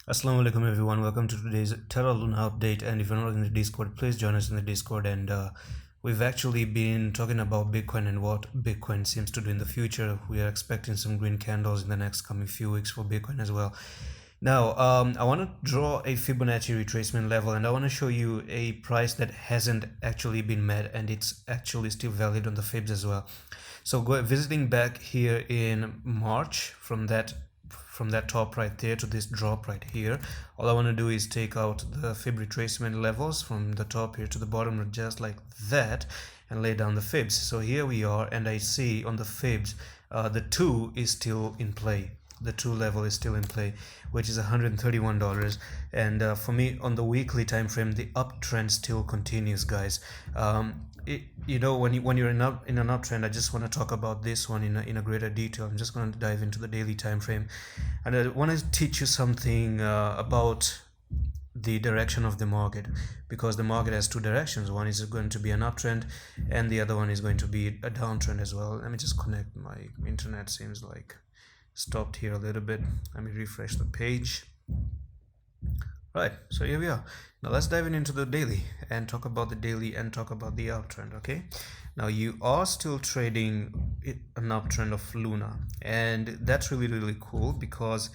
Assalamu alaikum everyone, welcome to today's Terra Luna update. And if you're not in the Discord, please join us in the Discord. And we've actually been talking about Bitcoin and what Bitcoin seems to do in the future. We are expecting some green candles in the next coming few weeks for Bitcoin as well. Now, I want to draw a Fibonacci retracement level, and I want to show you a price that hasn't actually been met, and it's actually still valid on the FIBS as well. So visiting back here in March from that top right there to this drop right here, all I want to do is take out the fib retracement levels from the top here to the bottom just like that and lay down the fibs. So here we are, and I see on the fibs the 2 is still in play. The 2 level is still in play, which is $131. And for me on the weekly time frame, the uptrend still continues, guys. When you're in an uptrend, I just want to talk about this one in a greater detail. I'm just going to dive into the daily time frame, and I want to teach you something about the direction of the market, because the market has two directions. One is going to be an uptrend, and the other one is going to be a downtrend as well. Let me just connect. My internet seems like stopped here a little bit. Let me refresh the page. Right, so here we are. Now let's dive into the daily and talk about the daily and talk about the uptrend. Okay, now you are still trading an uptrend of Luna, and that's really cool because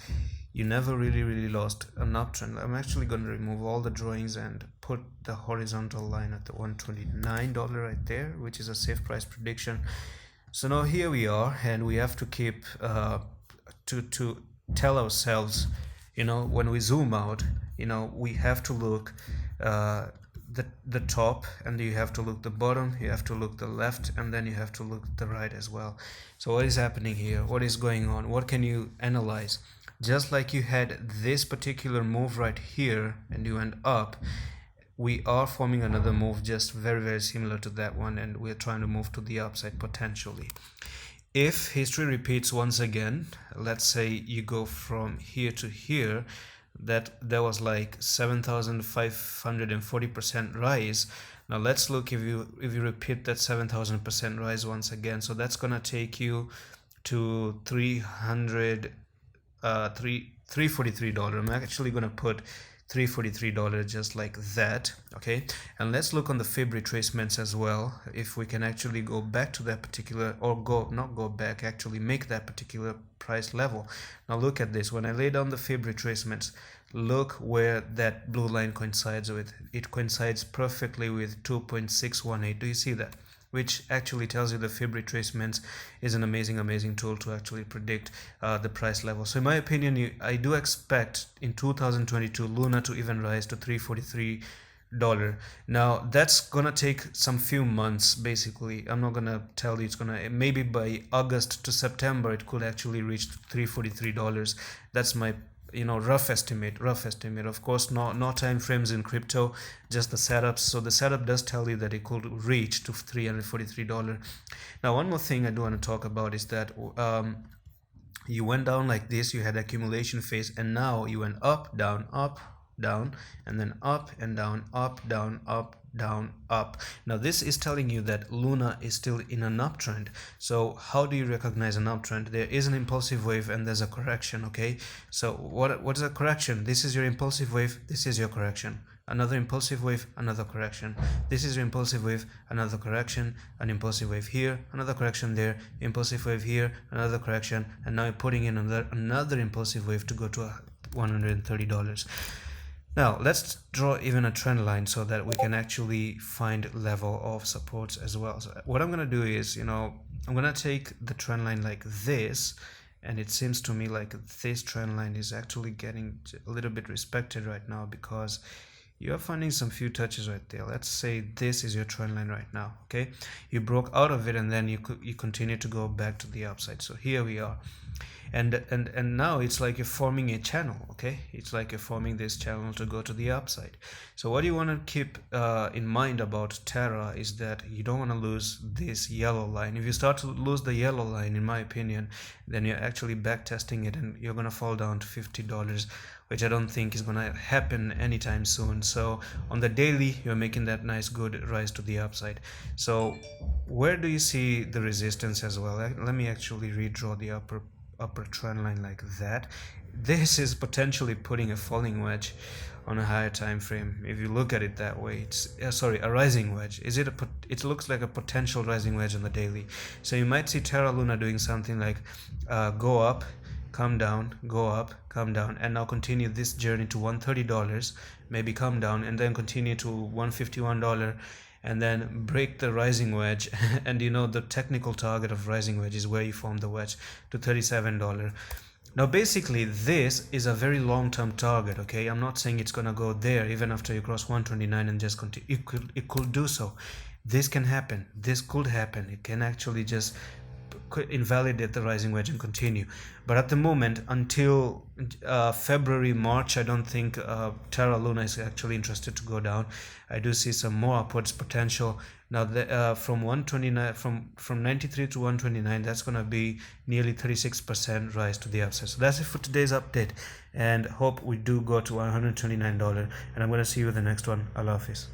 you never really lost an uptrend. I'm actually going to remove all the drawings and put the horizontal line at the $129 right there, which is a safe price prediction. So now here we are, and we have to keep to tell ourselves, when we zoom out, we have to look the top, and you have to look the bottom, you have to look the left, and then you have to look the right as well. So what is happening here? What is going on? What can you analyze? Just like you had this particular move right here and you went up, we are forming another move just very similar to that one, and we're trying to move to the upside potentially. If history repeats once again, let's say you go from here to here, that was like 7,540% rise. Now let's look if you repeat that 7,000% rise once again. So that's gonna take you to $343. I'm actually gonna put $343 just like that. Okay, and let's look on the fib retracements as well, if we can actually go back to that particular, or not go back, actually make that particular price level. Now look at this. When I lay down the fib retracements, look where that blue line coincides with. It coincides perfectly with 2.618. Do you see that? Which actually tells you the fib retracements is an amazing tool to actually predict the price level. So in my opinion, I do expect in 2022 Luna to even rise to $343. Now that's gonna take some few months. Basically, I'm not gonna tell you it's gonna, maybe by August to September it could actually reach $343. That's my rough estimate. Of course, no time frames in crypto, just the setups. So the setup does tell you that it could reach to $343. Now one more thing I do want to talk about is that you went down like this, you had accumulation phase, and now you went up, down, and then up and down, up, down, up, down, up. Now this is telling you that Luna is still in an uptrend. So how do you recognize an uptrend? There is an impulsive wave and there's a correction. Okay, so what is a correction? This is your impulsive wave, this is your correction. Another impulsive wave, another correction. This is your impulsive wave, another correction, an impulsive wave here, another correction there, impulsive wave here, another correction, and now you're putting in another impulsive wave to go to $130. Now let's draw even a trend line so that we can actually find level of supports as well. So what I'm gonna do is, I'm gonna take the trend line like this, and it seems to me like this trend line is actually getting a little bit respected right now, because you are finding some few touches right there. Let's say this is your trend line right now. Okay, you broke out of it, and then you continue to go back to the upside. So here we are, and now it's like you're forming a channel. Okay, it's like you're forming this channel to go to the upside. So what you want to keep in mind about Terra is that you don't want to lose this yellow line. If you start to lose the yellow line, in my opinion, then you're actually back testing it, and you're gonna fall down to $50, which I don't think is gonna happen anytime soon. So on the daily, you're making that nice good rise to the upside. So where do you see the resistance as well? Let me actually redraw the upper trend line like that, this is potentially putting a falling wedge on a higher time frame. If you look at it that way, it's sorry, a rising wedge. It looks like a potential rising wedge on the daily. So you might see Terra Luna doing something like go up, come down, go up, come down, and now continue this journey to $130, maybe come down, and then continue to $151, and then break the rising wedge. And you know the technical target of rising wedge is where you form the wedge, to $37. Now basically this is a very long-term target, okay? I'm not saying it's gonna go there even after you cross 129 and just continue. It could do so. This can happen. This could happen. It can actually just invalidate the rising wedge and continue. But at the moment, until February, March, I don't think Terra Luna is actually interested to go down. I do see some more upwards potential. Now from 129, from 93 to 129, that's going to be nearly 36% rise to the upside. So that's it for today's update, and hope we do go to $129. And I'm going to see you in the next one. Allah Hafiz.